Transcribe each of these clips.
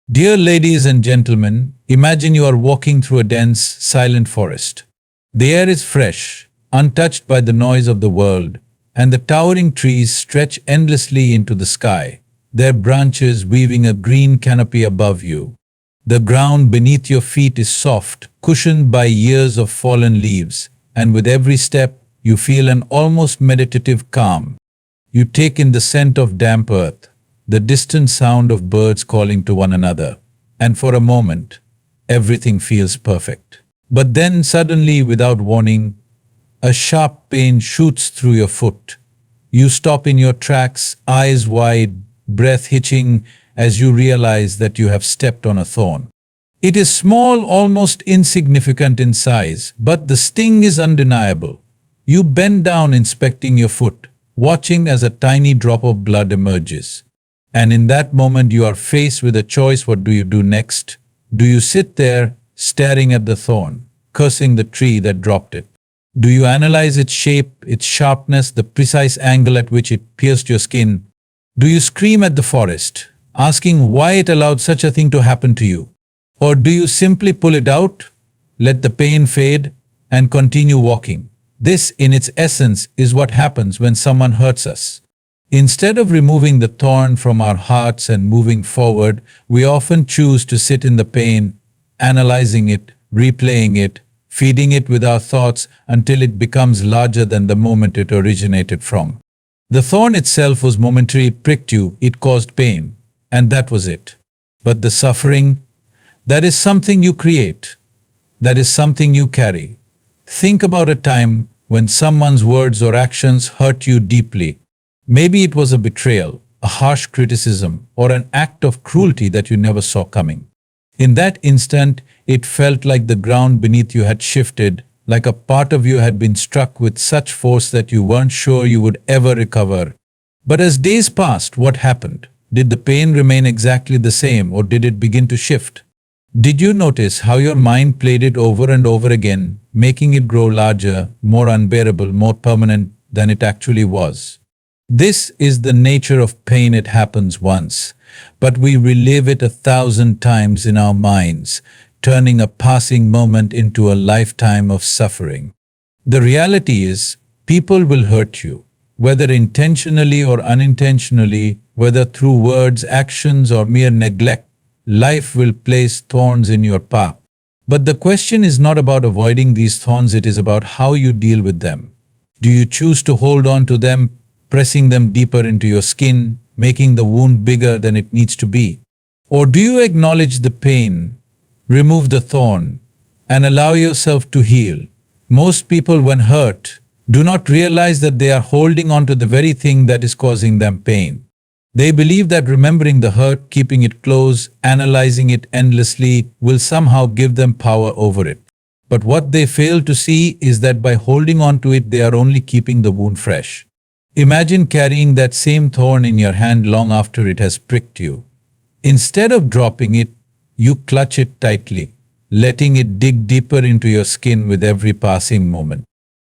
Dear ladies and gentlemen, imagine you are walking through a dense, silent forest. The air is fresh, untouched by the noise of the world, and the towering trees stretch endlessly into the sky, their branches weaving a green canopy above you. The ground beneath your feet is soft, cushioned by years of fallen leaves, and with every step, you feel an almost meditative calm. You take in the scent of damp earth, the distant sound of birds calling to one another, and for a moment, everything feels perfect. But then suddenly, without warning, a sharp pain shoots through your foot. You stop in your tracks, eyes wide, breath hitching, as you realize that you have stepped on a thorn. It is small, almost insignificant in size, but the sting is undeniable. You bend down inspecting your foot, watching as a tiny drop of blood emerges. And in that moment you are faced with a choice. What do you do next? Do you sit there, staring at the thorn, cursing the tree that dropped it? Do you analyze its shape, its sharpness, the precise angle at which it pierced your skin? Do you scream at the forest, asking why it allowed such a thing to happen to you? Or do you simply pull it out, let the pain fade, and continue walking? This, in its essence, is what happens when someone hurts us. Instead of removing the thorn from our hearts and moving forward, we often choose to sit in the pain, analyzing it, replaying it, feeding it with our thoughts until it becomes larger than the moment it originated from. The thorn itself was momentary, it pricked you, it caused pain, and that was it. But the suffering, that is something you create. That is something you carry. Think about a time when someone's words or actions hurt you deeply. Maybe it was a betrayal, a harsh criticism, or an act of cruelty that you never saw coming. In that instant, it felt like the ground beneath you had shifted, like a part of you had been struck with such force that you weren't sure you would ever recover. But as days passed, what happened? Did the pain remain exactly the same, or did it begin to shift? Did you notice how your mind played it over and over again, making it grow larger, more unbearable, more permanent than it actually was? This is the nature of pain. It happens once, but we relive it 1,000 times in our minds, turning a passing moment into a lifetime of suffering. The reality is, people will hurt you, whether intentionally or unintentionally, whether through words, actions, or mere neglect. Life will place thorns in your path. But the question is not about avoiding these thorns, it is about how you deal with them. Do you choose to hold on to them, pressing them deeper into your skin, making the wound bigger than it needs to be? Or do you acknowledge the pain, remove the thorn, and allow yourself to heal? Most people, when hurt, do not realize that they are holding on to the very thing that is causing them pain. They believe that remembering the hurt, keeping it close, analyzing it endlessly will somehow give them power over it. But what they fail to see is that by holding on to it, they are only keeping the wound fresh. Imagine carrying that same thorn in your hand long after it has pricked you. Instead of dropping it, you clutch it tightly, letting it dig deeper into your skin with every passing moment.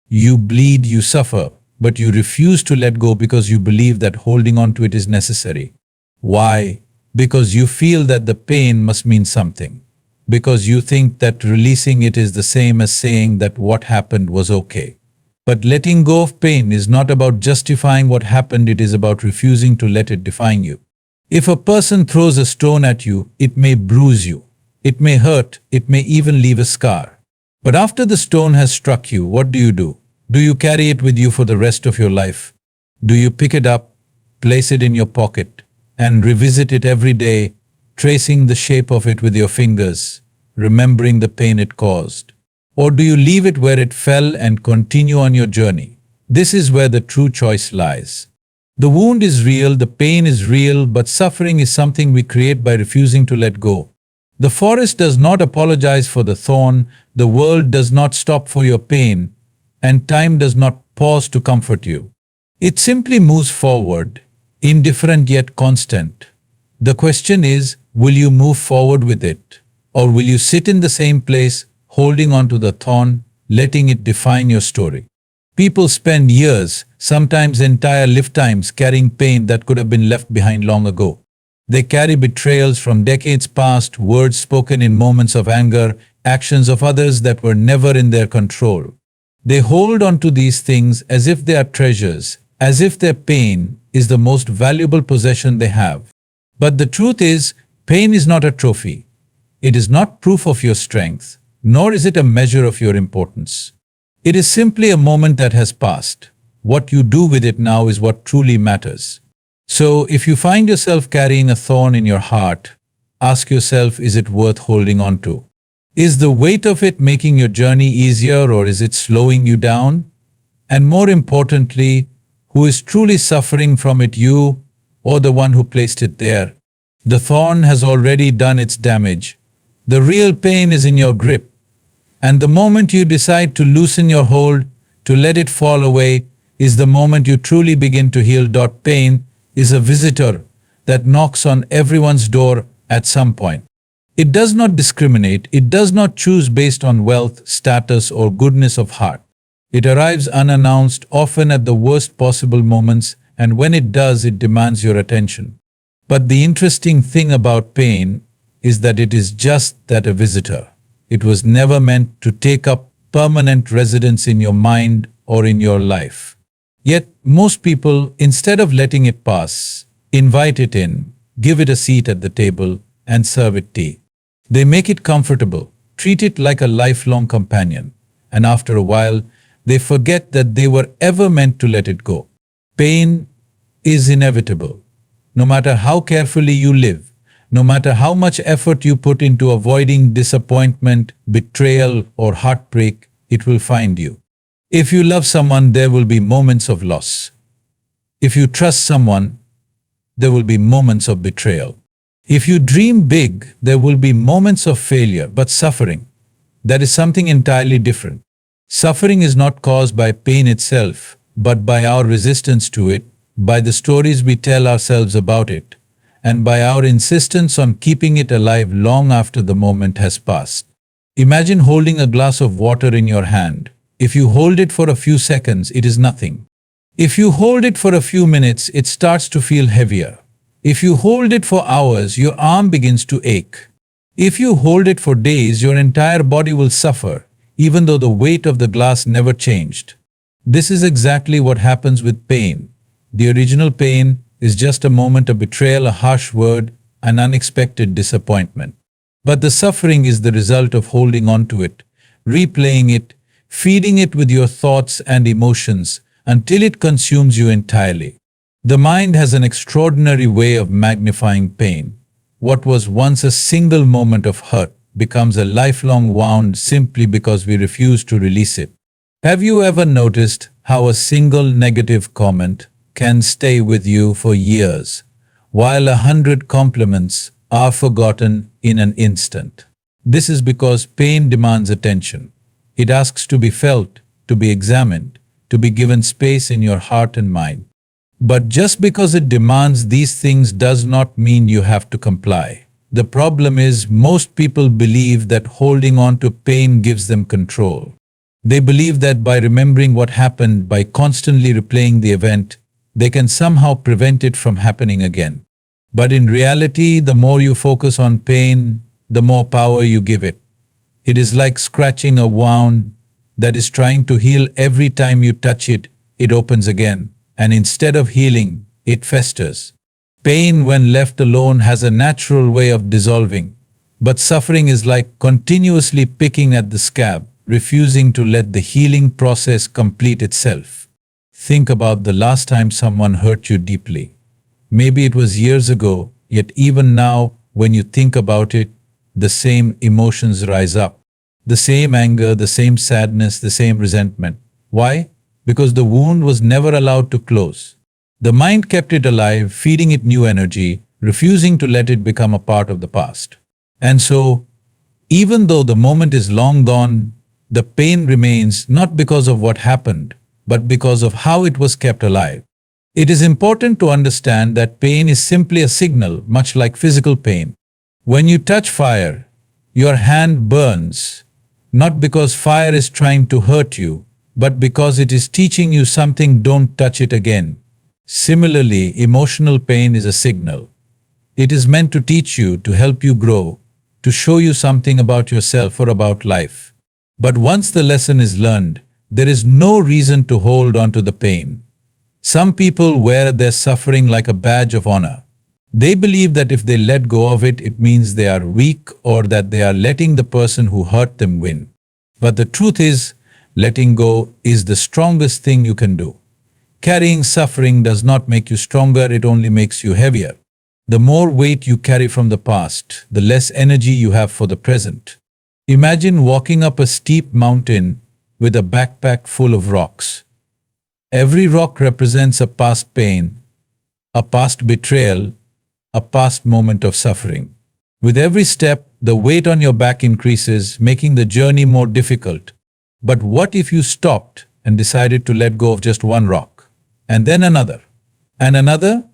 You bleed, you suffer, but you refuse to let go because you believe that holding on to it is necessary. Why? Because you feel that the pain must mean something. Because you think that releasing it is the same as saying that what happened was okay. But letting go of pain is not about justifying what happened, it is about refusing to let it define you. If a person throws a stone at you, it may bruise you, it may hurt, it may even leave a scar. But after the stone has struck you, what do? Do you carry it with you for the rest of your life? Do you pick it up, place it in your pocket, and revisit it every day, tracing the shape of it with your fingers, remembering the pain it caused? Or do you leave it where it fell and continue on your journey? This is where the true choice lies. The wound is real, the pain is real, but suffering is something we create by refusing to let go. The forest does not apologize for the thorn, the world does not stop for your pain, and time does not pause to comfort you. It simply moves forward, indifferent yet constant. The question is, will you move forward with it? Or will you sit in the same place, holding on to the thorn, letting it define your story? People spend years, sometimes entire lifetimes, carrying pain that could have been left behind long ago. They carry betrayals from decades past, words spoken in moments of anger, actions of others that were never in their control. They hold on to these things as if they are treasures, as if their pain is the most valuable possession they have. But the truth is, pain is not a trophy. It is not proof of your strength, nor is it a measure of your importance. It is simply a moment that has passed. What you do with it now is what truly matters. So, if you find yourself carrying a thorn in your heart, ask yourself, is it worth holding on to? Is the weight of it making your journey easier, or is it slowing you down? And more importantly, who is truly suffering from it, you or the one who placed it there? The thorn has already done its damage. The real pain is in your grip. And the moment you decide to loosen your hold, to let it fall away, is the moment you truly begin to heal. Pain is a visitor that knocks on everyone's door at some point. It does not discriminate, it does not choose based on wealth, status, or goodness of heart. It arrives unannounced, often at the worst possible moments, and when it does, it demands your attention. But the interesting thing about pain is that it is just that, a visitor. It was never meant to take up permanent residence in your mind or in your life. Yet, most people, instead of letting it pass, invite it in, give it a seat at the table, and serve it tea. They make it comfortable, treat it like a lifelong companion, and after a while, they forget that they were ever meant to let it go. Pain is inevitable. No matter how carefully you live, no matter how much effort you put into avoiding disappointment, betrayal, or heartbreak, it will find you. If you love someone, there will be moments of loss. If you trust someone, there will be moments of betrayal. If you dream big, there will be moments of failure, but suffering, that is something entirely different. Suffering is not caused by pain itself, but by our resistance to it, by the stories we tell ourselves about it, and by our insistence on keeping it alive long after the moment has passed. Imagine holding a glass of water in your hand. If you hold it for a few seconds, it is nothing. If you hold it for a few minutes, it starts to feel heavier. If you hold it for hours, your arm begins to ache. If you hold it for days, your entire body will suffer, even though the weight of the glass never changed. This is exactly what happens with pain. The original pain is just a moment of betrayal, a harsh word, an unexpected disappointment. But the suffering is the result of holding on to it, replaying it, feeding it with your thoughts and emotions until it consumes you entirely. The mind has an extraordinary way of magnifying pain. What was once a single moment of hurt becomes a lifelong wound simply because we refuse to release it. Have you ever noticed how a single negative comment can stay with you for years, while 100 compliments are forgotten in an instant? This is because pain demands attention. It asks to be felt, to be examined, to be given space in your heart and mind. But just because it demands these things does not mean you have to comply. The problem is, most people believe that holding on to pain gives them control. They believe that by remembering what happened, by constantly replaying the event, they can somehow prevent it from happening again. But in reality, the more you focus on pain, the more power you give it. It is like scratching a wound that is trying to heal. Every time you touch it, it opens again, and instead of healing, it festers. Pain, when left alone, has a natural way of dissolving, but suffering is like continuously picking at the scab, refusing to let the healing process complete itself. Think about the last time someone hurt you deeply. Maybe it was years ago, yet even now, when you think about it, the same emotions rise up. The same anger, the same sadness, the same resentment. Why? Because the wound was never allowed to close. The mind kept it alive, feeding it new energy, refusing to let it become a part of the past. And so, even though the moment is long gone, the pain remains, not because of what happened, but because of how it was kept alive. It is important to understand that pain is simply a signal, much like physical pain. When you touch fire, your hand burns, not because fire is trying to hurt you, but because it is teaching you something. Don't touch it again. Similarly, emotional pain is a signal. It is meant to teach you, to help you grow, to show you something about yourself or about life. But once the lesson is learned, there is no reason to hold on to the pain. Some people wear their suffering like a badge of honor. They believe that if they let go of it, it means they are weak or that they are letting the person who hurt them win. But the truth is, letting go is the strongest thing you can do. Carrying suffering does not make you stronger, it only makes you heavier. The more weight you carry from the past, the less energy you have for the present. Imagine walking up a steep mountain with a backpack full of rocks. Every rock represents a past pain, a past betrayal, a past moment of suffering. With every step, the weight on your back increases, making the journey more difficult. But what if you stopped and decided to let go of just one rock, and then another, and another?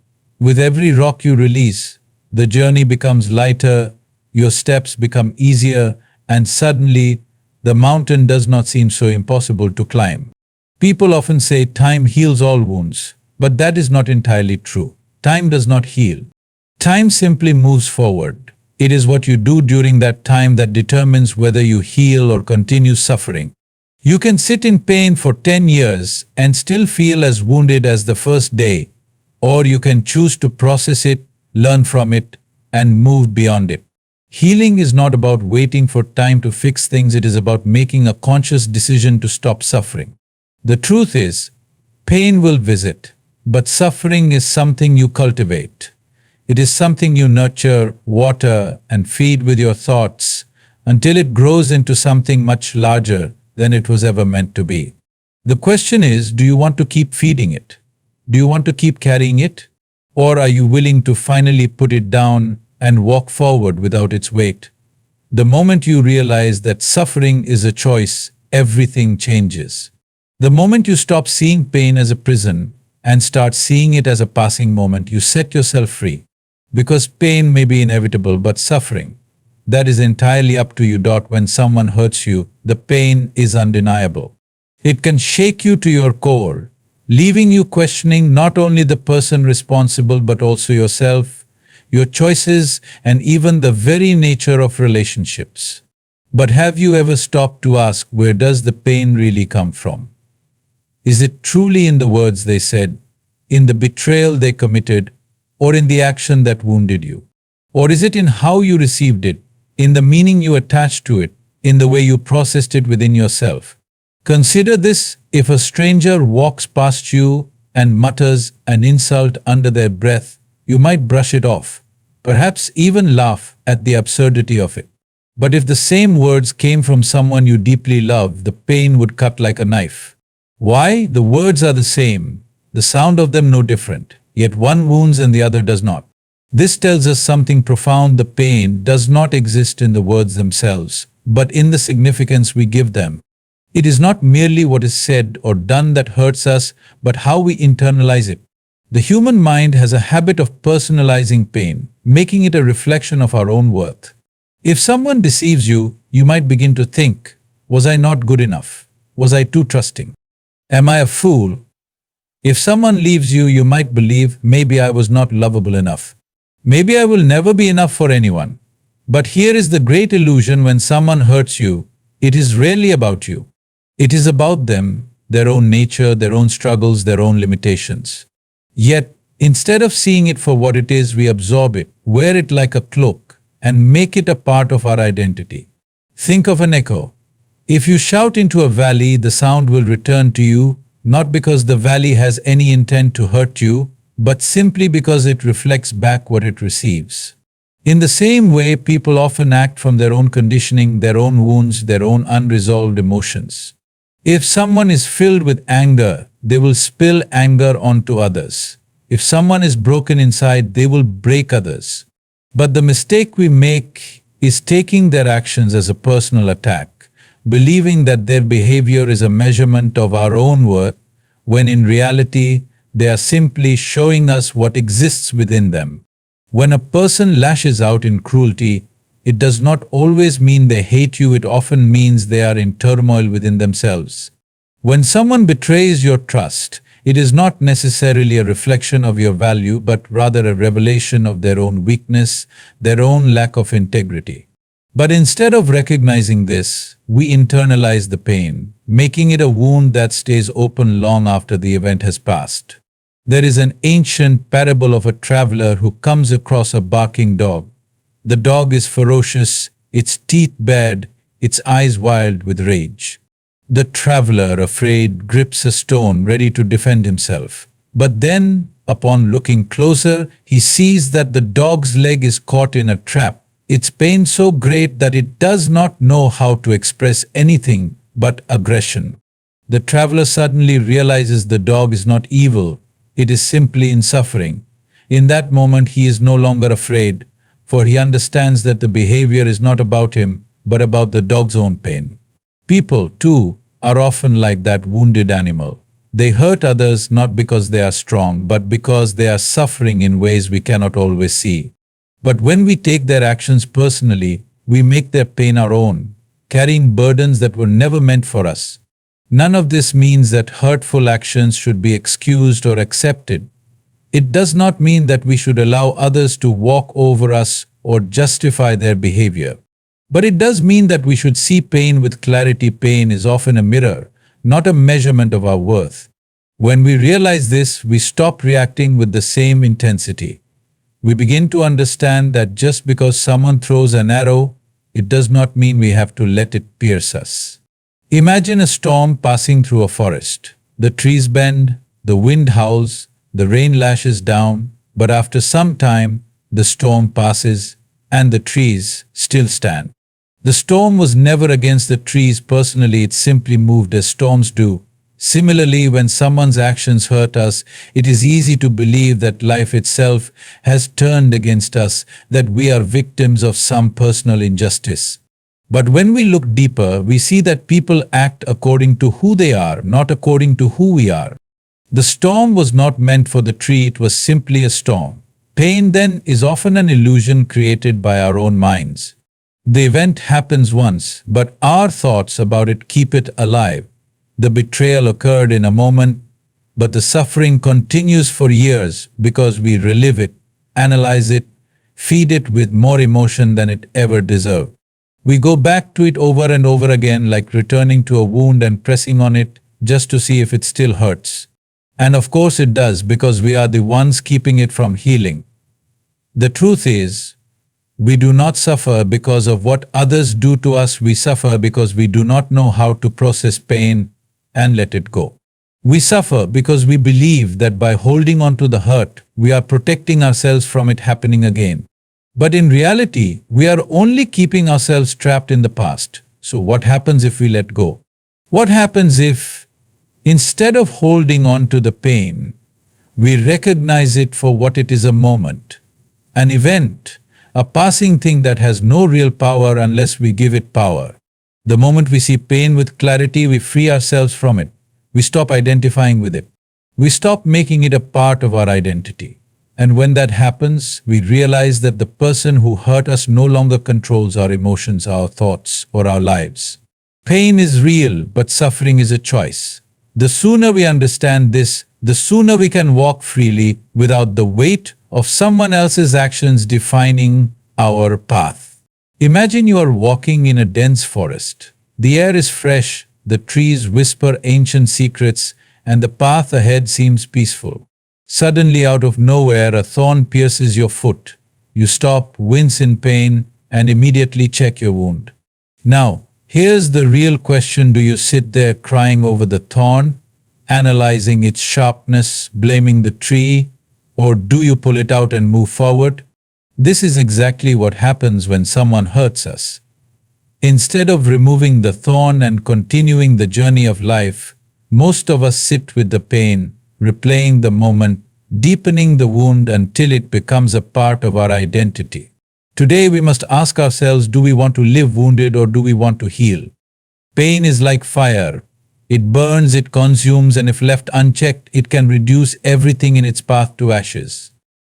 With every rock you release, the journey becomes lighter, your steps become easier, and suddenly the mountain does not seem so impossible to climb. People often say time heals all wounds, but that is not entirely true. Time does not heal. Time simply moves forward. It is what you do during that time that determines whether you heal or continue suffering. You can sit in pain for 10 years and still feel as wounded as the first day, or you can choose to process it, learn from it, and move beyond it. Healing is not about waiting for time to fix things, it is about making a conscious decision to stop suffering. The truth is, pain will visit, but suffering is something you cultivate. It is something you nurture, water, and feed with your thoughts until it grows into something much larger than it was ever meant to be. The question is, do you want to keep feeding it? Do you want to keep carrying it? Or are you willing to finally put it down and walk forward without its weight? The moment you realize that suffering is a choice, everything changes. The moment you stop seeing pain as a prison and start seeing it as a passing moment, you set yourself free. Because pain may be inevitable, but suffering, that is entirely up to you. When someone hurts you, the pain is undeniable. It can shake you to your core, leaving you questioning not only the person responsible but also yourself, your choices, and even the very nature of relationships. But have you ever stopped to ask, where does the pain really come from? Is it truly in the words they said, in the betrayal they committed, or in the action that wounded you? Or is it in how you received it, in the meaning you attached to it, in the way you processed it within yourself? Consider this: if a stranger walks past you and mutters an insult under their breath, you might brush it off, perhaps even laugh at the absurdity of it. But if the same words came from someone you deeply love, the pain would cut like a knife. Why? The words are the same, the sound of them no different, yet one wounds and the other does not. This tells us something profound: the pain does not exist in the words themselves, but in the significance we give them. It is not merely what is said or done that hurts us, but how we internalize it. The human mind has a habit of personalizing pain, making it a reflection of our own worth. If someone deceives you, you might begin to think, was I not good enough? Was I too trusting? Am I a fool? If someone leaves you, you might believe, maybe I was not lovable enough. Maybe I will never be enough for anyone. But here is the great illusion: when someone hurts you, it is rarely about you. It is about them, their own nature, their own struggles, their own limitations. Yet, instead of seeing it for what it is, we absorb it, wear it like a cloak, and make it a part of our identity. Think of an echo. If you shout into a valley, the sound will return to you, not because the valley has any intent to hurt you, but simply because it reflects back what it receives. In the same way, people often act from their own conditioning, their own wounds, their own unresolved emotions. If someone is filled with anger, they will spill anger onto others. If someone is broken inside, they will break others. But the mistake we make is taking their actions as a personal attack, believing that their behavior is a measurement of our own worth, when in reality, they are simply showing us what exists within them. When a person lashes out in cruelty, it does not always mean they hate you, it often means they are in turmoil within themselves. When someone betrays your trust, It is not necessarily a reflection of your value, but rather a revelation of their own weakness, their own lack of integrity. But instead of recognizing this, we internalize the pain, making it a wound that stays open long after the event has passed. There is an ancient parable of a traveler who comes across a barking dog. The dog is ferocious, its teeth bared, its eyes wild with rage. The traveler, afraid, grips a stone, ready to defend himself. But then, upon looking closer, he sees that the dog's leg is caught in a trap, its pain so great that it does not know how to express anything but aggression. The traveler suddenly realizes the dog is not evil, it is simply in suffering. In that moment, he is no longer afraid, for he understands that the behavior is not about him, but about the dog's own pain. People, too, are often like that wounded animal. They hurt others not because they are strong, but because they are suffering in ways we cannot always see. But when we take their actions personally, we make their pain our own, carrying burdens that were never meant for us. None of this means that hurtful actions should be excused or accepted. It does not mean that we should allow others to walk over us or justify their behavior. But it does mean that we should see pain with clarity. Pain is often a mirror, not a measurement of our worth. When we realize this, we stop reacting with the same intensity. We begin to understand that just because someone throws an arrow, it does not mean we have to let it pierce us. Imagine a storm passing through a forest. The trees bend, the wind howls, the rain lashes down, but after some time, the storm passes and the trees still stand. The storm was never against the trees personally, it simply moved as storms do. Similarly, when someone's actions hurt us, it is easy to believe that life itself has turned against us, that we are victims of some personal injustice. But when we look deeper, we see that people act according to who they are, not according to who we are. The storm was not meant for the tree, it was simply a storm. Pain, then, is often an illusion created by our own minds. The event happens once, but our thoughts about it keep it alive. The betrayal occurred in a moment, but the suffering continues for years because we relive it, analyze it, feed it with more emotion than it ever deserved. We go back to it over and over again, like returning to a wound and pressing on it just to see if it still hurts. And of course it does, because we are the ones keeping it from healing. The truth is, we do not suffer because of what others do to us. We suffer because we do not know how to process pain and let it go. We suffer because we believe that by holding on to the hurt, we are protecting ourselves from it happening again. But in reality, we are only keeping ourselves trapped in the past. So what happens if we let go? What happens if, instead of holding on to the pain, we recognize it for what it is: a moment, an event, a passing thing that has no real power unless we give it power? The moment we see pain with clarity, we free ourselves from it. We stop identifying with it. We stop making it a part of our identity. And when that happens, we realize that the person who hurt us no longer controls our emotions, our thoughts, or our lives. Pain is real, but suffering is a choice. The sooner we understand this, the sooner we can walk freely without the weight of someone else's actions defining our path. Imagine you are walking in a dense forest. The air is fresh, the trees whisper ancient secrets, and the path ahead seems peaceful. Suddenly, out of nowhere, a thorn pierces your foot. You stop, wince in pain, and immediately check your wound. Now, here's the real question: do you sit there crying over the thorn, analyzing its sharpness, blaming the tree, or do you pull it out and move forward? This is exactly what happens when someone hurts us. Instead of removing the thorn and continuing the journey of life, most of us sit with the pain, replaying the moment, deepening the wound until it becomes a part of our identity. Today we must ask ourselves, do we want to live wounded or do we want to heal? Pain is like fire. It burns, it consumes, and if left unchecked, it can reduce everything in its path to ashes.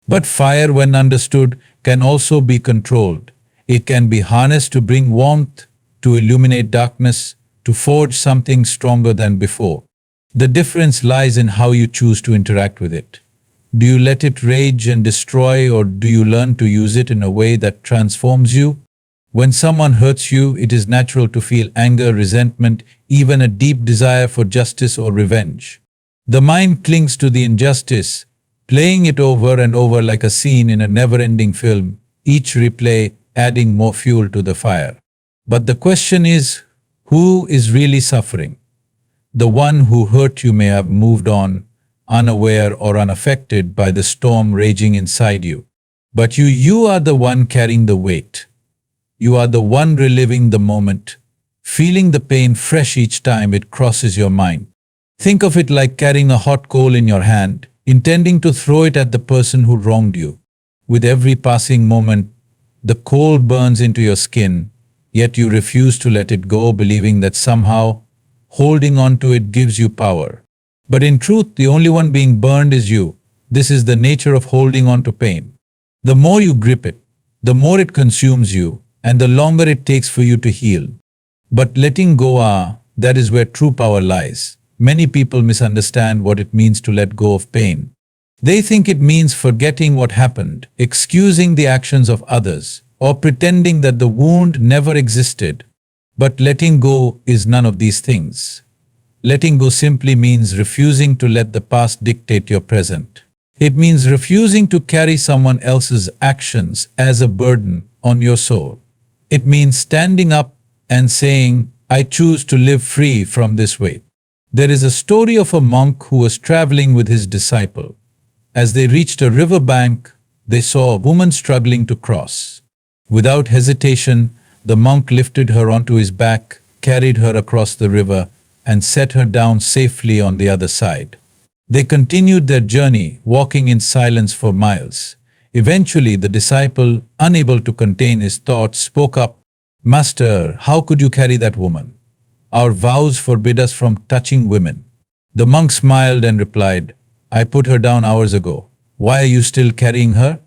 But fire, when understood, can also be controlled. It can be harnessed to bring warmth, to illuminate darkness, to forge something stronger than before. The difference lies in how you choose to interact with it. Do you let it rage and destroy, or do you learn to use it in a way that transforms you? When someone hurts you, it is natural to feel anger, resentment, even a deep desire for justice or revenge. The mind clings to the injustice, playing it over and over like a scene in a never-ending film, each replay adding more fuel to the fire. But the question is, who is really suffering? The one who hurt you may have moved on, unaware or unaffected by the storm raging inside you. But you are the one carrying the weight. You are the one reliving the moment, feeling the pain fresh each time it crosses your mind. Think of it like carrying a hot coal in your hand, intending to throw it at the person who wronged you. With every passing moment, the coal burns into your skin, yet you refuse to let it go, believing that somehow holding on to it gives you power. But in truth, the only one being burned is you. This is the nature of holding on to pain. The more you grip it, the more it consumes you, and the longer it takes for you to heal. But letting go, that is where true power lies. Many people misunderstand what it means to let go of pain. They think it means forgetting what happened, excusing the actions of others, or pretending that the wound never existed. But letting go is none of these things. Letting go simply means refusing to let the past dictate your present. It means refusing to carry someone else's actions as a burden on your soul. It means standing up and saying, I choose to live free from this weight. There is a story of a monk who was traveling with his disciple. As they reached a river bank, they saw a woman struggling to cross. Without hesitation, the monk lifted her onto his back, carried her across the river, and set her down safely on the other side. They continued their journey, walking in silence for miles. Eventually, the disciple, unable to contain his thoughts, spoke up, Master, how could you carry that woman? Our vows forbid us from touching women. The monk smiled and replied, I put her down hours ago. Why are you still carrying her?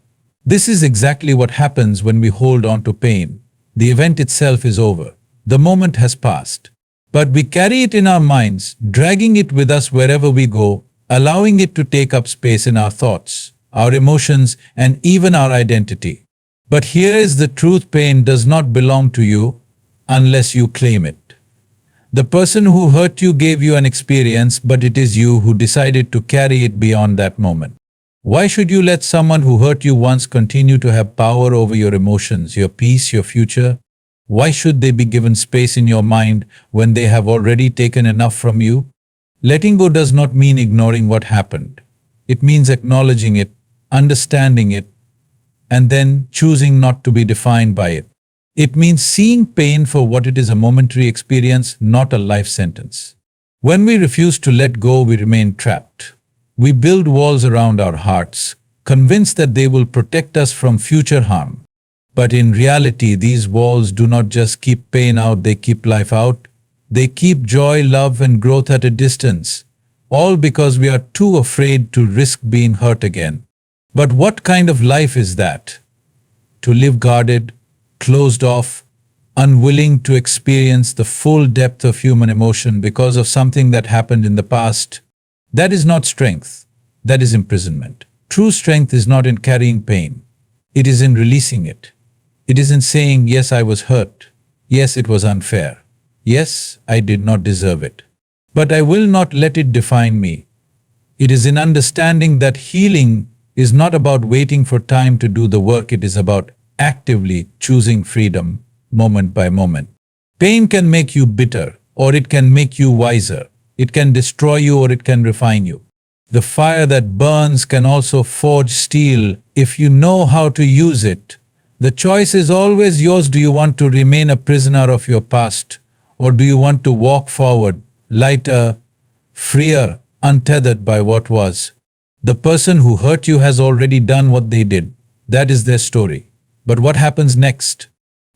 This is exactly what happens when we hold on to pain. The event itself is over. The moment has passed. But we carry it in our minds, dragging it with us wherever we go, allowing it to take up space in our thoughts, our emotions, and even our identity. But here is the truth: pain does not belong to you unless you claim it. The person who hurt you gave you an experience, but it is you who decided to carry it beyond that moment. Why should you let someone who hurt you once continue to have power over your emotions, your peace, your future? Why should they be given space in your mind when they have already taken enough from you? Letting go does not mean ignoring what happened. It means acknowledging it, understanding it, and then choosing not to be defined by it. It means seeing pain for what it is: a momentary experience, not a life sentence. When we refuse to let go, we remain trapped. We build walls around our hearts, convinced that they will protect us from future harm. But in reality, these walls do not just keep pain out, they keep life out. They keep joy, love, and growth at a distance, all because we are too afraid to risk being hurt again. But what kind of life is that? To live guarded, closed off, unwilling to experience the full depth of human emotion because of something that happened in the past? That is not strength. That is imprisonment. True strength is not in carrying pain. It is in releasing it. It is in saying, yes, I was hurt. Yes, it was unfair. Yes, I did not deserve it. But I will not let it define me. It is in understanding that healing is not about waiting for time to do the work. It is about actively choosing freedom, moment by moment. Pain can make you bitter, or it can make you wiser. It can destroy you, or it can refine you. The fire that burns can also forge steel if you know how to use it. The choice is always yours. Do you want to remain a prisoner of your past, or do you want to walk forward, lighter, freer, untethered by what was? The person who hurt you has already done what they did. That is their story. But what happens next?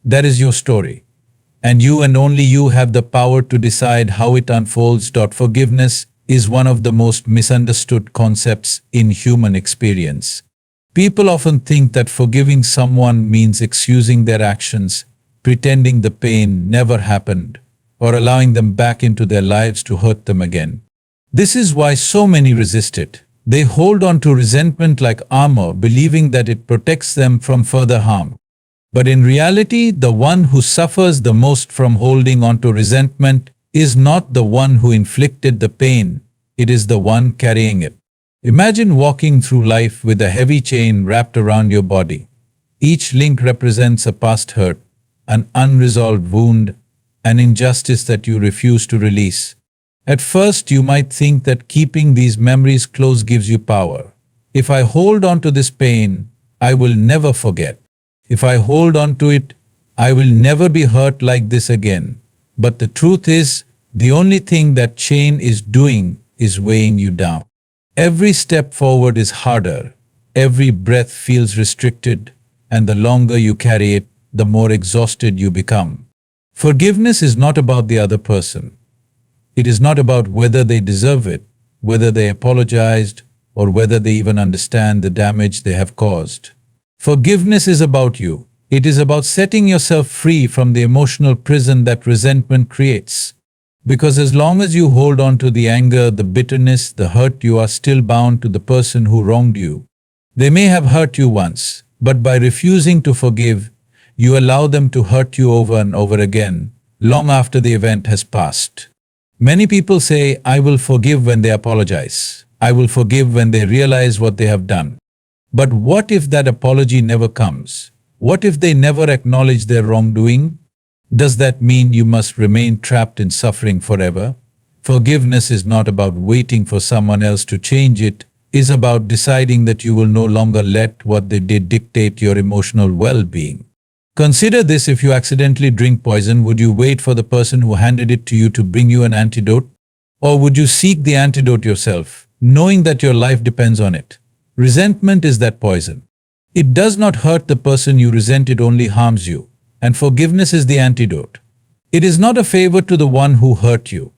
That is your story. And you and only you have the power to decide how it unfolds. Forgiveness is one of the most misunderstood concepts in human experience. People often think that forgiving someone means excusing their actions, pretending the pain never happened, or allowing them back into their lives to hurt them again. This is why so many resist it. They hold on to resentment like armor, believing that it protects them from further harm. But in reality, the one who suffers the most from holding on to resentment is not the one who inflicted the pain, it is the one carrying it. Imagine walking through life with a heavy chain wrapped around your body. Each link represents a past hurt, an unresolved wound, an injustice that you refuse to release. At first, you might think that keeping these memories close gives you power. If I hold on to this pain, I will never forget. If I hold on to it, I will never be hurt like this again. But the truth is, the only thing that chain is doing is weighing you down. Every step forward is harder, every breath feels restricted, and the longer you carry it, the more exhausted you become. Forgiveness is not about the other person. It is not about whether they deserve it, whether they apologized, or whether they even understand the damage they have caused. Forgiveness is about you. It is about setting yourself free from the emotional prison that resentment creates. Because as long as you hold on to the anger, the bitterness, the hurt, you are still bound to the person who wronged you. They may have hurt you once, but by refusing to forgive, you allow them to hurt you over and over again, long after the event has passed. Many people say, I will forgive when they apologize. I will forgive when they realize what they have done. But what if that apology never comes? What if they never acknowledge their wrongdoing? Does that mean you must remain trapped in suffering forever? Forgiveness is not about waiting for someone else to change it. It is about deciding that you will no longer let what they did dictate your emotional well-being. Consider this: if you accidentally drink poison, would you wait for the person who handed it to you to bring you an antidote? Or would you seek the antidote yourself, knowing that your life depends on it? Resentment is that poison. It does not hurt the person you resent, it only harms you. And forgiveness is the antidote. It is not a favor to the one who hurt you.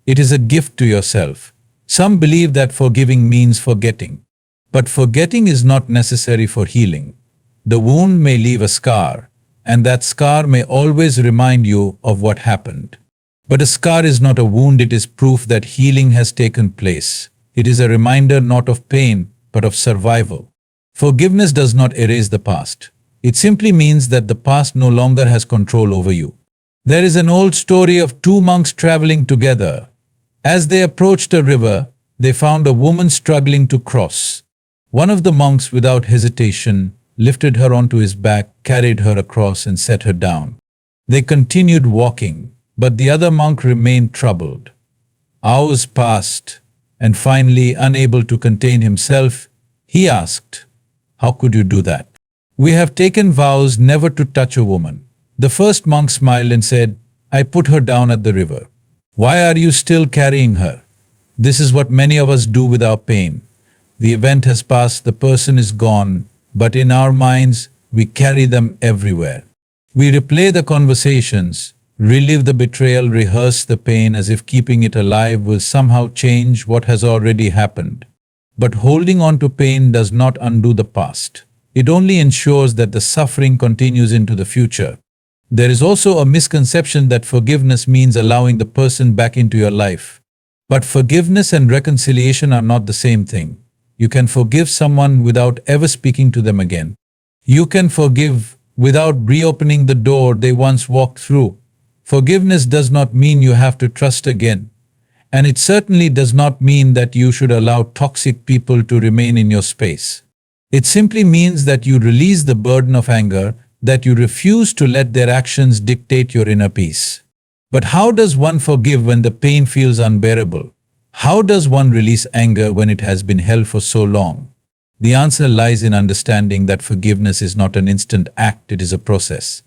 It is a gift to yourself. Some believe that forgiving means forgetting. But forgetting is not necessary for healing. The wound may leave a scar, and that scar may always remind you of what happened. But a scar is not a wound, it is proof that healing has taken place. It is a reminder not of pain, but of survival. Forgiveness does not erase the past. It simply means that the past no longer has control over you. There is an old story of two monks traveling together. As they approached a river, they found a woman struggling to cross. One of the monks, without hesitation, lifted her onto his back, carried her across, and set her down. They continued walking, but the other monk remained troubled. Hours passed, and finally, unable to contain himself, he asked, "How could you do that? We have taken vows never to touch a woman." The first monk smiled and said, "I put her down at the river. Why are you still carrying her?" This is what many of us do with our pain. The event has passed, the person is gone, but in our minds, we carry them everywhere. We replay the conversations, relive the betrayal, rehearse the pain as if keeping it alive will somehow change what has already happened. But holding on to pain does not undo the past. It only ensures that the suffering continues into the future. There is also a misconception that forgiveness means allowing the person back into your life. But forgiveness and reconciliation are not the same thing. You can forgive someone without ever speaking to them again. You can forgive without reopening the door they once walked through. Forgiveness does not mean you have to trust again. And it certainly does not mean that you should allow toxic people to remain in your space. It simply means that you release the burden of anger, that you refuse to let their actions dictate your inner peace. But how does one forgive when the pain feels unbearable? How does one release anger when it has been held for so long? The answer lies in understanding that forgiveness is not an instant act, it is a process.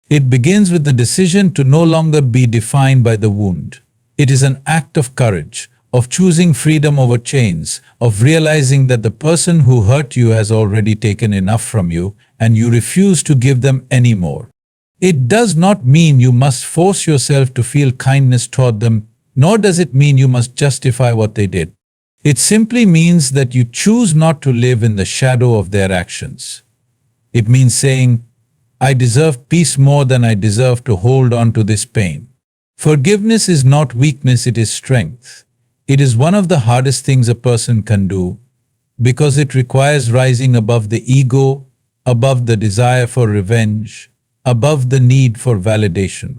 It begins with the decision to no longer be defined by the wound. It is an act of courage, of choosing freedom over chains, of realizing that the person who hurt you has already taken enough from you and you refuse to give them any more. It does not mean you must force yourself to feel kindness toward them, nor does it mean you must justify what they did. It simply means that you choose not to live in the shadow of their actions. It means saying, "I deserve peace more than I deserve to hold on to this pain." Forgiveness is not weakness, it is strength. It is one of the hardest things a person can do because it requires rising above the ego, above the desire for revenge, above the need for validation.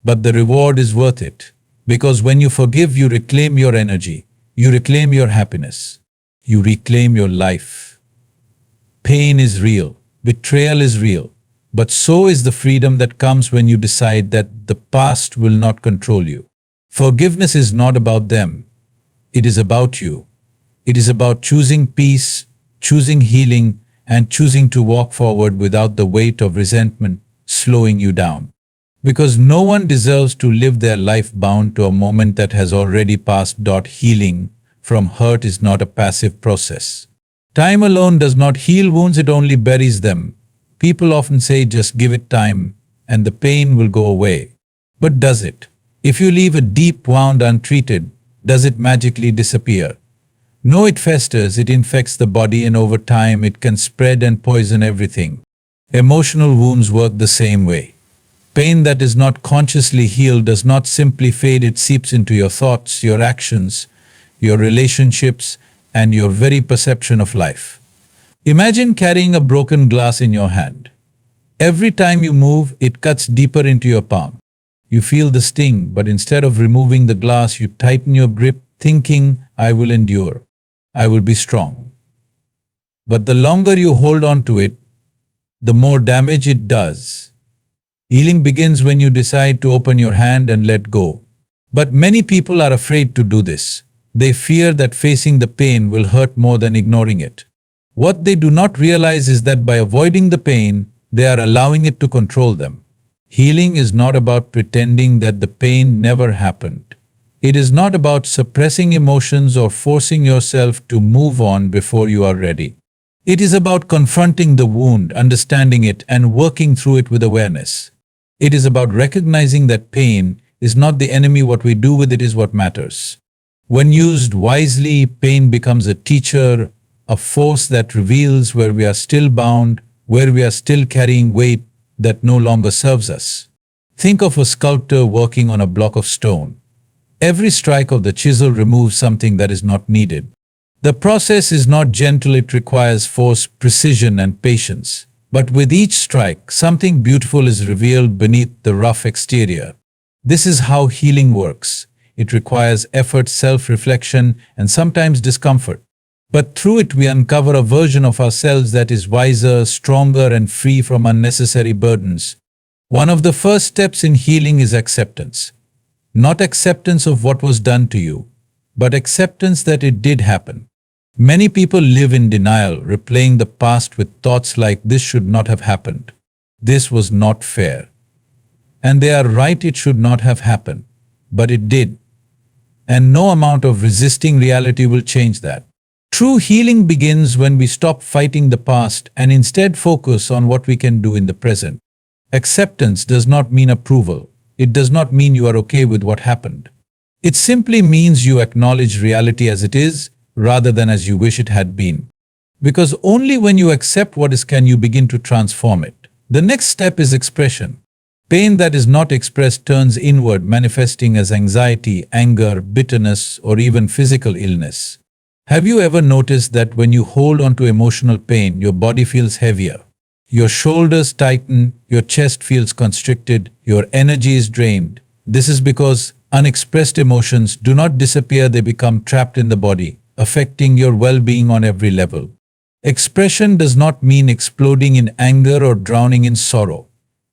But the reward is worth it, because when you forgive, you reclaim your energy, you reclaim your happiness, you reclaim your life. Pain is real, betrayal is real, but so is the freedom that comes when you decide that the past will not control you. Forgiveness is not about them, it is about you. It is about choosing peace, choosing healing, and choosing to walk forward without the weight of resentment slowing you down. Because no one deserves to live their life bound to a moment that has already passed. Healing from hurt is not a passive process. Time alone does not heal wounds, it only buries them. People often say just give it time and the pain will go away. But does it? If you leave a deep wound untreated, does it magically disappear? No, it festers, it infects the body, and over time it can spread and poison everything. Emotional wounds work the same way. Pain that is not consciously healed does not simply fade, it seeps into your thoughts, your actions, your relationships, and your very perception of life. Imagine carrying a broken glass in your hand. Every time you move, it cuts deeper into your palm. You feel the sting, but instead of removing the glass, you tighten your grip, thinking, I will endure, I will be strong. But the longer you hold on to it, the more damage it does. Healing begins when you decide to open your hand and let go. But many people are afraid to do this. They fear that facing the pain will hurt more than ignoring it. What they do not realize is that by avoiding the pain, they are allowing it to control them. Healing is not about pretending that the pain never happened. It is not about suppressing emotions or forcing yourself to move on before you are ready. It is about confronting the wound, understanding it, and working through it with awareness. It is about recognizing that pain is not the enemy, what we do with it is what matters. When used wisely, pain becomes a teacher, a force that reveals where we are still bound, where we are still carrying weight that no longer serves us. Think of a sculptor working on a block of stone. Every strike of the chisel removes something that is not needed. The process is not gentle, it requires force, precision, and patience. But with each strike, something beautiful is revealed beneath the rough exterior. This is how healing works. It requires effort, self-reflection, and sometimes discomfort. But through it we uncover a version of ourselves that is wiser, stronger, and free from unnecessary burdens. One of the first steps in healing is acceptance. Not acceptance of what was done to you, but acceptance that it did happen. Many people live in denial, replaying the past with thoughts like this should not have happened. This was not fair. And they are right, it should not have happened. But it did. And no amount of resisting reality will change that. True healing begins when we stop fighting the past and instead focus on what we can do in the present. Acceptance does not mean approval. It does not mean you are okay with what happened. It simply means you acknowledge reality as it is, rather than as you wish it had been. Because only when you accept what is can you begin to transform it. The next step is expression. Pain that is not expressed turns inward, manifesting as anxiety, anger, bitterness, or even physical illness. Have you ever noticed that when you hold on to emotional pain, your body feels heavier? Your shoulders tighten, your chest feels constricted, your energy is drained. This is because unexpressed emotions do not disappear, they become trapped in the body, affecting your well-being on every level. Expression does not mean exploding in anger or drowning in sorrow.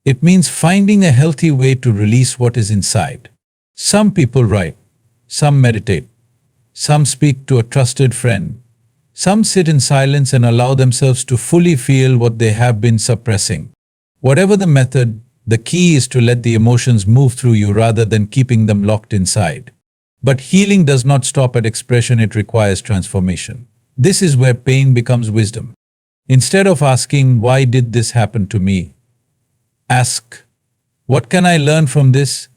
It means finding a healthy way to release what is inside. Some people write, some meditate, some speak to a trusted friend. Some sit in silence and allow themselves to fully feel what they have been suppressing. Whatever the method, the key is to let the emotions move through you rather than keeping them locked inside. But healing does not stop at expression, it requires transformation. This is where pain becomes wisdom. Instead of asking, why did this happen to me? Ask, what can I learn from this?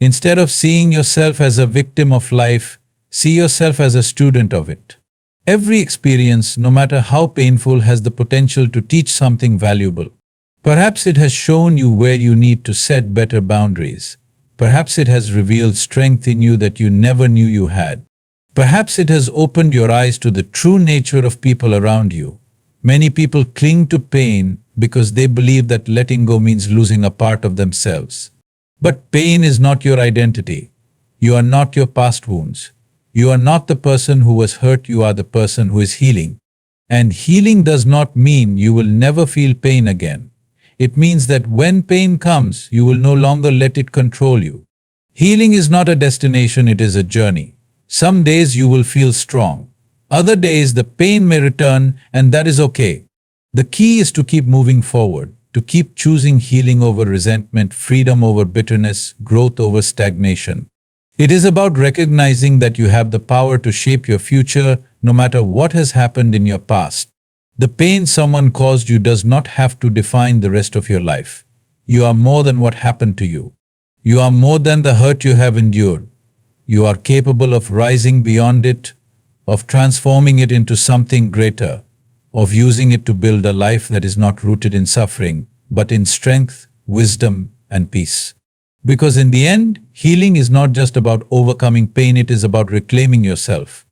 Instead of seeing yourself as a victim of life, see yourself as a student of it. Every experience, no matter how painful, has the potential to teach something valuable. Perhaps it has shown you where you need to set better boundaries. Perhaps it has revealed strength in you that you never knew you had. Perhaps it has opened your eyes to the true nature of people around you. Many people cling to pain because they believe that letting go means losing a part of themselves. But pain is not your identity. You are not your past wounds. You are not the person who was hurt, you are the person who is healing. And healing does not mean you will never feel pain again. It means that when pain comes, you will no longer let it control you. Healing is not a destination, it is a journey. Some days you will feel strong. Other days the pain may return, and that is okay. The key is to keep moving forward, to keep choosing healing over resentment, freedom over bitterness, growth over stagnation. It is about recognizing that you have the power to shape your future no matter what has happened in your past. The pain someone caused you does not have to define the rest of your life. You are more than what happened to you. You are more than the hurt you have endured. You are capable of rising beyond it, of transforming it into something greater, of using it to build a life that is not rooted in suffering, but in strength, wisdom, and peace. Because in the end, healing is not just about overcoming pain, it is about reclaiming yourself.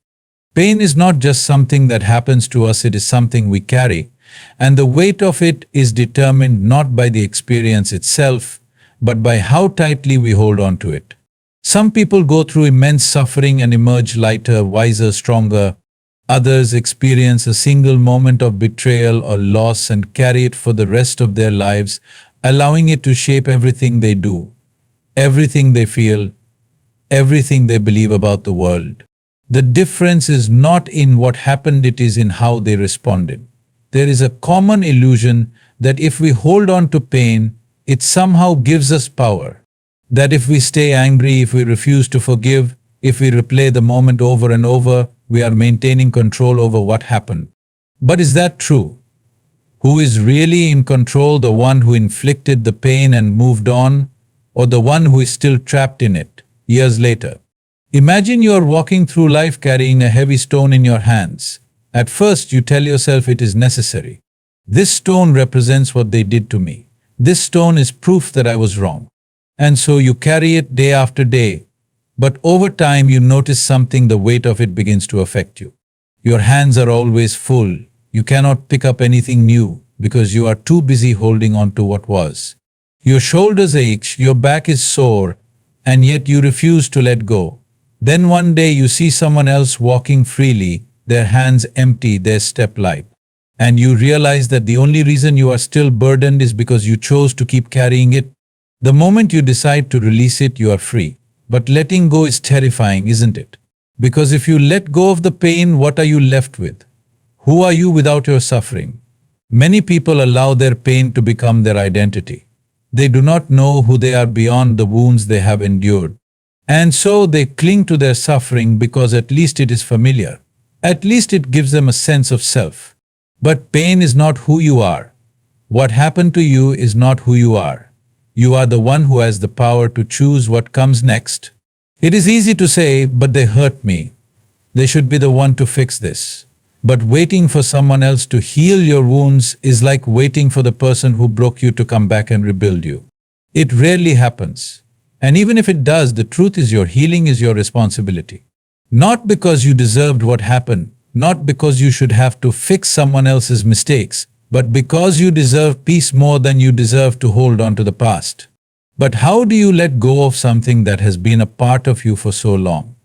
Pain is not just something that happens to us, it is something we carry, and the weight of it is determined not by the experience itself, but by how tightly we hold on to it. Some people go through immense suffering and emerge lighter, wiser, stronger. Others experience a single moment of betrayal or loss and carry it for the rest of their lives, allowing it to shape everything they do, everything they feel, everything they believe about the world. The difference is not in what happened, it is in how they responded. There is a common illusion that if we hold on to pain, it somehow gives us power. That if we stay angry, if we refuse to forgive, if we replay the moment over and over, we are maintaining control over what happened. But is that true? Who is really in control, the one who inflicted the pain and moved on, or the one who is still trapped in it, years later? Imagine you are walking through life carrying a heavy stone in your hands. At first you tell yourself it is necessary. This stone represents what they did to me. This stone is proof that I was wrong. And so you carry it day after day. But over time you notice something, the weight of it begins to affect you. Your hands are always full. You cannot pick up anything new because you are too busy holding on to what was. Your shoulders ache, your back is sore, and yet you refuse to let go. Then one day you see someone else walking freely, their hands empty, their step light. And you realize that the only reason you are still burdened is because you chose to keep carrying it. The moment you decide to release it, you are free. But letting go is terrifying, isn't it? Because if you let go of the pain, what are you left with? Who are you without your suffering? Many people allow their pain to become their identity. They do not know who they are beyond the wounds they have endured. And so they cling to their suffering because at least it is familiar. At least it gives them a sense of self. But pain is not who you are. What happened to you is not who you are. You are the one who has the power to choose what comes next. It is easy to say, but they hurt me. They should be the one to fix this. But waiting for someone else to heal your wounds is like waiting for the person who broke you to come back and rebuild you. It rarely happens. And even if it does, the truth is your healing is your responsibility. Not because you deserved what happened, not because you should have to fix someone else's mistakes, but because you deserve peace more than you deserve to hold on to the past. But how do you let go of something that has been a part of you for so long?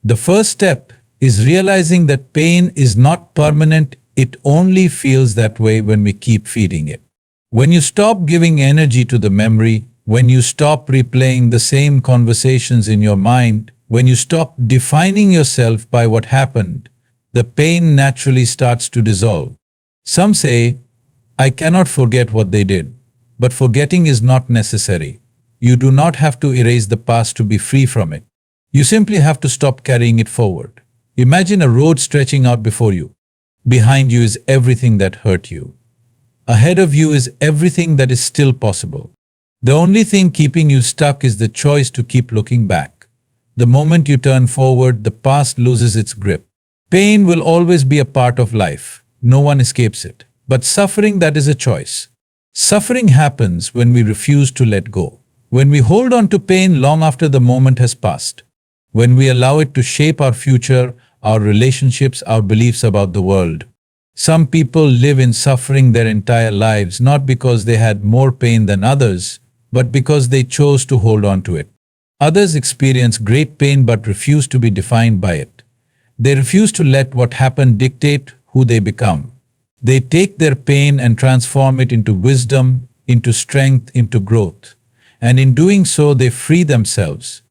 The first step is realizing that pain is not permanent, it only feels that way when we keep feeding it. When you stop giving energy to the memory, when you stop replaying the same conversations in your mind, when you stop defining yourself by what happened, the pain naturally starts to dissolve. Some say, I cannot forget what they did, but forgetting is not necessary. You do not have to erase the past to be free from it. You simply have to stop carrying it forward. Imagine a road stretching out before you. Behind you is everything that hurt you. Ahead of you is everything that is still possible. The only thing keeping you stuck is the choice to keep looking back. The moment you turn forward, the past loses its grip. Pain will always be a part of life. No one escapes it. But suffering, that is a choice. Suffering happens when we refuse to let go. When we hold on to pain long after the moment has passed. When we allow it to shape our future, our relationships, our beliefs about the world. Some people live in suffering their entire lives not because they had more pain than others, but because they chose to hold on to it. Others experience great pain but refuse to be defined by it. They refuse to let what happened dictate who they become. They take their pain and transform it into wisdom, into strength, into growth. And in doing so, they free themselves.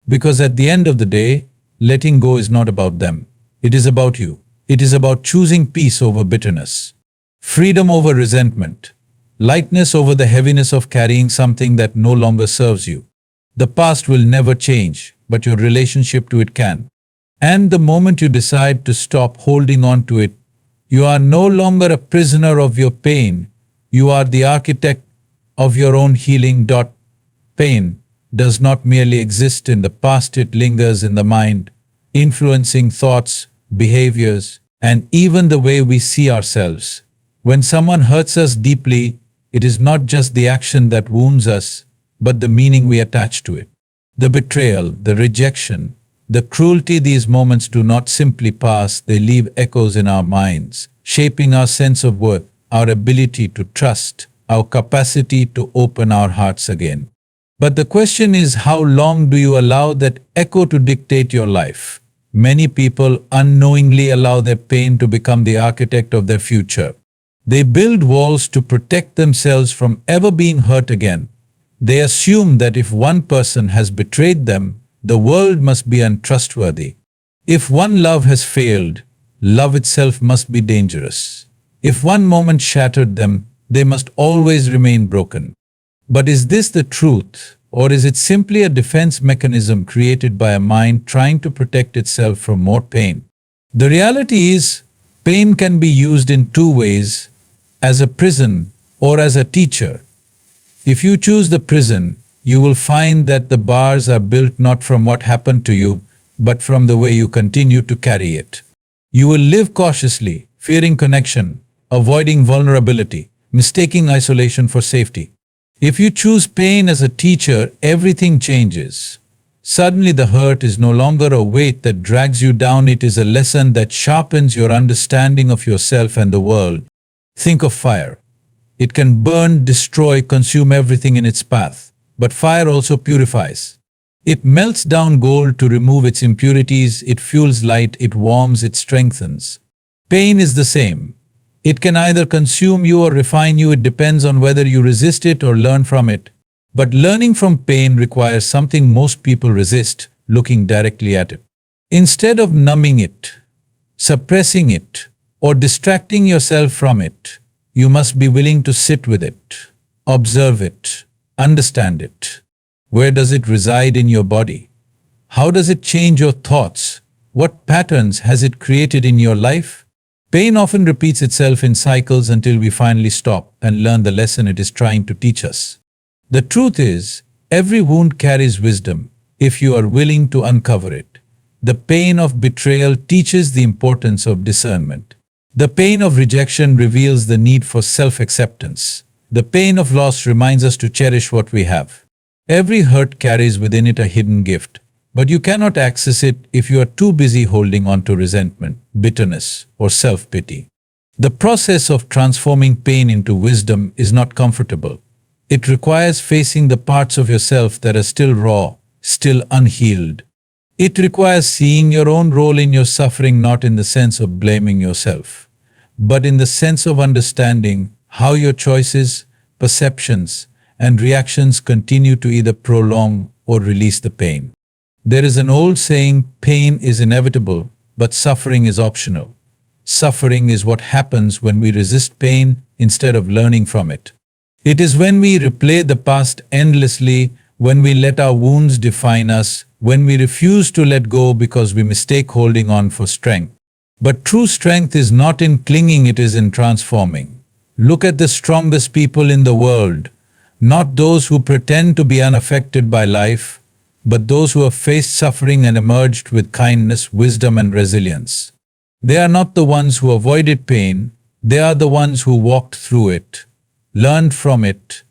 Because at the end of the day, letting go is not about them. It is about you. It is about choosing peace over bitterness, freedom over resentment, lightness over the heaviness of carrying something that no longer serves you. The past will never change, but your relationship to it can. And the moment you decide to stop holding on to it, you are no longer a prisoner of your pain. You are the architect of your own healing. Pain does not merely exist in the past, it lingers in the mind, influencing thoughts, behaviors, and even the way we see ourselves. When someone hurts us deeply, it is not just the action that wounds us, but the meaning we attach to it. The betrayal, the rejection, the cruelty, these moments do not simply pass, they leave echoes in our minds, shaping our sense of worth, our ability to trust, our capacity to open our hearts again. But the question is, how long do you allow that echo to dictate your life? Many people unknowingly allow their pain to become the architect of their future. They build walls to protect themselves from ever being hurt again. They assume that if one person has betrayed them, the world must be untrustworthy. If one love has failed, love itself must be dangerous. If one moment shattered them, they must always remain broken. But is this the truth? Or is it simply a defense mechanism created by a mind trying to protect itself from more pain? The reality is, pain can be used in two ways, as a prison or as a teacher. If you choose the prison, you will find that the bars are built not from what happened to you, but from the way you continue to carry it. You will live cautiously, fearing connection, avoiding vulnerability, mistaking isolation for safety. If you choose pain as a teacher, everything changes. Suddenly the hurt is no longer a weight that drags you down, it is a lesson that sharpens your understanding of yourself and the world. Think of fire. It can burn, destroy, consume everything in its path. But fire also purifies. It melts down gold to remove its impurities, it fuels light, it warms, it strengthens. Pain is the same. It can either consume you or refine you, it depends on whether you resist it or learn from it. But learning from pain requires something most people resist, looking directly at it. Instead of numbing it, suppressing it, or distracting yourself from it, you must be willing to sit with it, observe it, understand it. Where does it reside in your body? How does it change your thoughts? What patterns has it created in your life? Pain often repeats itself in cycles until we finally stop and learn the lesson it is trying to teach us. The truth is, every wound carries wisdom if you are willing to uncover it. The pain of betrayal teaches the importance of discernment. The pain of rejection reveals the need for self-acceptance. The pain of loss reminds us to cherish what we have. Every hurt carries within it a hidden gift. But you cannot access it if you are too busy holding on to resentment, bitterness, or self-pity. The process of transforming pain into wisdom is not comfortable. It requires facing the parts of yourself that are still raw, still unhealed. It requires seeing your own role in your suffering not in the sense of blaming yourself, but in the sense of understanding how your choices, perceptions, and reactions continue to either prolong or release the pain. There is an old saying, pain is inevitable, but suffering is optional. Suffering is what happens when we resist pain instead of learning from it. It is when we replay the past endlessly, when we let our wounds define us, when we refuse to let go because we mistake holding on for strength. But true strength is not in clinging, it is in transforming. Look at the strongest people in the world, not those who pretend to be unaffected by life, but those who have faced suffering and emerged with kindness, wisdom, and resilience. They are not the ones who avoided pain, they are the ones who walked through it, learned from it,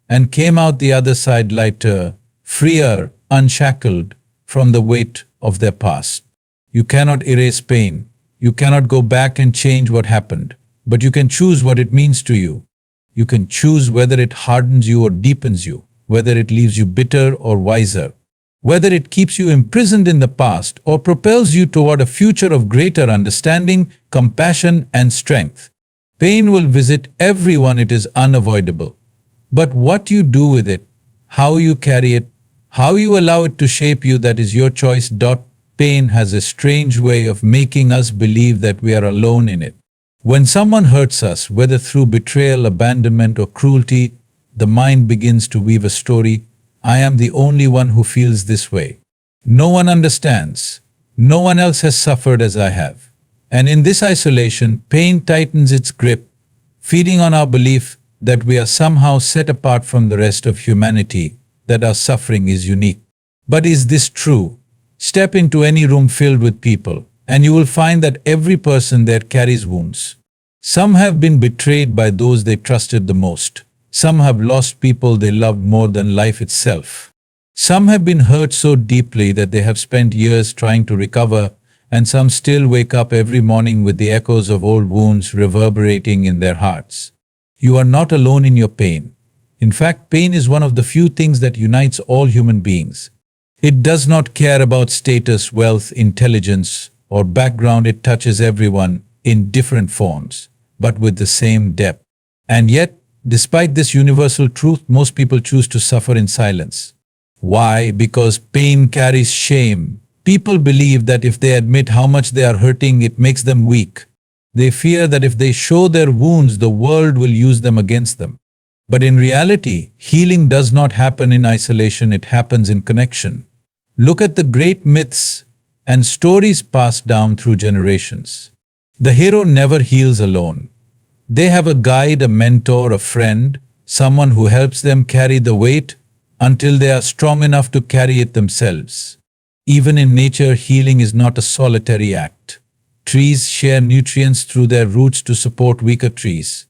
and came out the other side lighter, freer, unshackled from the weight of their past. You cannot erase pain. You cannot go back and change what happened. But you can choose what it means to you. You can choose whether it hardens you or deepens you, whether it leaves you bitter or wiser, whether it keeps you imprisoned in the past or propels you toward a future of greater understanding, compassion, and strength. Pain will visit everyone, it is unavoidable. But what you do with it, how you carry it, how you allow it to shape you, that is your choice. Pain has a strange way of making us believe that we are alone in it. When someone hurts us, whether through betrayal, abandonment, or cruelty, the mind begins to weave a story. I am the only one who feels this way. No one understands. No one else has suffered as I have. And in this isolation, pain tightens its grip, feeding on our belief that we are somehow set apart from the rest of humanity, that our suffering is unique. But is this true? Step into any room filled with people, and you will find that every person there carries wounds. Some have been betrayed by those they trusted the most. Some have lost people they loved more than life itself. Some have been hurt so deeply that they have spent years trying to recover, and some still wake up every morning with the echoes of old wounds reverberating in their hearts. You are not alone in your pain. In fact, pain is one of the few things that unites all human beings. It does not care about status, wealth, intelligence, or background. It touches everyone in different forms, but with the same depth. And yet, despite this universal truth, most people choose to suffer in silence. Why? Because pain carries shame. People believe that if they admit how much they are hurting, it makes them weak. They fear that if they show their wounds, the world will use them against them. But in reality, healing does not happen in isolation, it happens in connection. Look at the great myths and stories passed down through generations. The hero never heals alone. They have a guide, a mentor, a friend, someone who helps them carry the weight until they are strong enough to carry it themselves. Even in nature, healing is not a solitary act. Trees share nutrients through their roots to support weaker trees.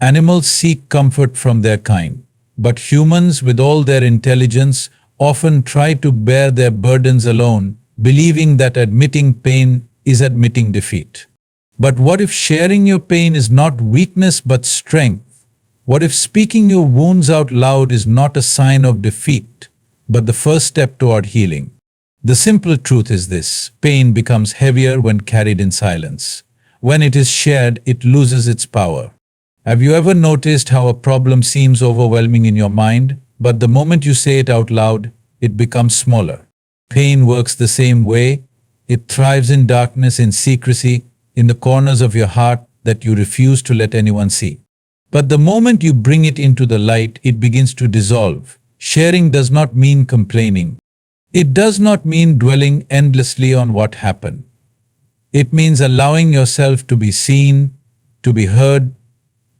Animals seek comfort from their kind. But humans, with all their intelligence, often try to bear their burdens alone, believing that admitting pain is admitting defeat. But what if sharing your pain is not weakness but strength? What if speaking your wounds out loud is not a sign of defeat, but the first step toward healing? The simple truth is this: pain becomes heavier when carried in silence. When it is shared, it loses its power. Have you ever noticed how a problem seems overwhelming in your mind, but the moment you say it out loud, it becomes smaller? Pain works the same way. It thrives in darkness, in secrecy, in the corners of your heart that you refuse to let anyone see. But the moment you bring it into the light, it begins to dissolve. Sharing does not mean complaining. It does not mean dwelling endlessly on what happened. It means allowing yourself to be seen, to be heard,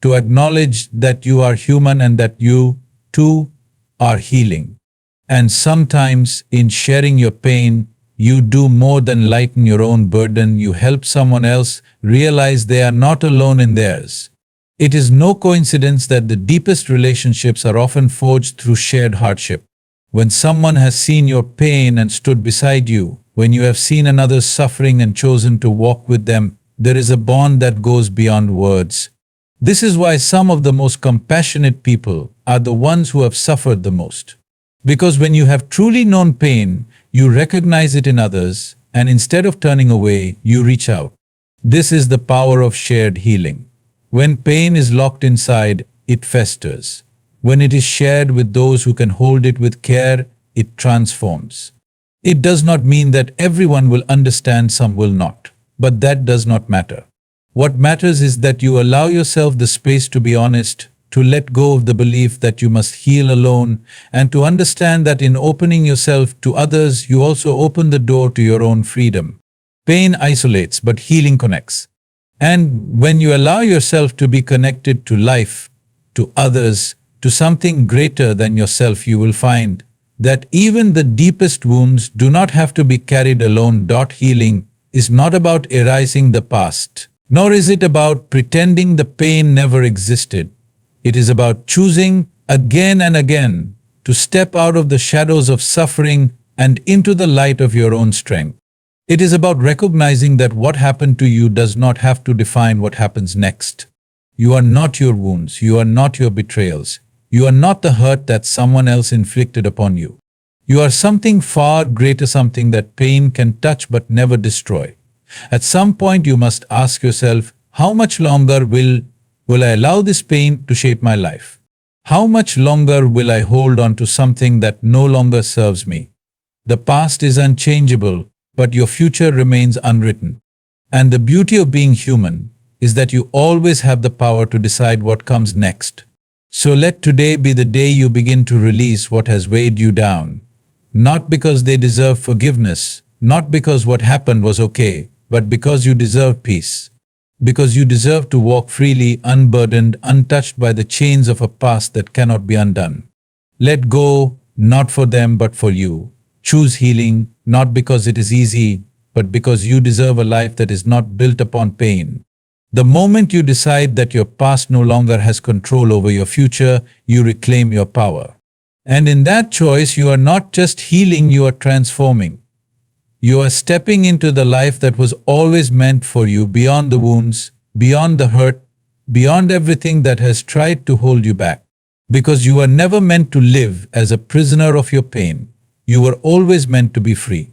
to acknowledge that you are human and that you, too, are healing. And sometimes, in sharing your pain, you do more than lighten your own burden. You help someone else realize they are not alone in theirs. It is no coincidence that the deepest relationships are often forged through shared hardship. When someone has seen your pain and stood beside you, when you have seen another's suffering and chosen to walk with them, there is a bond that goes beyond words. This is why some of the most compassionate people are the ones who have suffered the most. Because when you have truly known pain, you recognize it in others, and instead of turning away, you reach out. This is the power of shared healing. When pain is locked inside, it festers. When it is shared with those who can hold it with care, it transforms. It does not mean that everyone will understand, some will not. But that does not matter. What matters is that you allow yourself the space to be honest, to let go of the belief that you must heal alone, and to understand that in opening yourself to others, you also open the door to your own freedom. Pain isolates, but healing connects. And when you allow yourself to be connected to life, to others, to something greater than yourself, you will find that even the deepest wounds do not have to be carried alone. Healing is not about erasing the past, nor is it about pretending the pain never existed. It is about choosing again and again to step out of the shadows of suffering and into the light of your own strength. It is about recognizing that what happened to you does not have to define what happens next. You are not your wounds, you are not your betrayals, you are not the hurt that someone else inflicted upon you. You are something far greater, something that pain can touch but never destroy. At some point you must ask yourself, how much longer will I allow this pain to shape my life? How much longer will I hold on to something that no longer serves me? The past is unchangeable, but your future remains unwritten. And the beauty of being human is that you always have the power to decide what comes next. So let today be the day you begin to release what has weighed you down. Not because they deserve forgiveness, not because what happened was okay, but because you deserve peace. Because you deserve to walk freely, unburdened, untouched by the chains of a past that cannot be undone. Let go, not for them but for you. Choose healing, not because it is easy, but because you deserve a life that is not built upon pain. The moment you decide that your past no longer has control over your future, you reclaim your power. And in that choice, you are not just healing, you are transforming. You are stepping into the life that was always meant for you, beyond the wounds, beyond the hurt, beyond everything that has tried to hold you back. Because you were never meant to live as a prisoner of your pain. You were always meant to be free.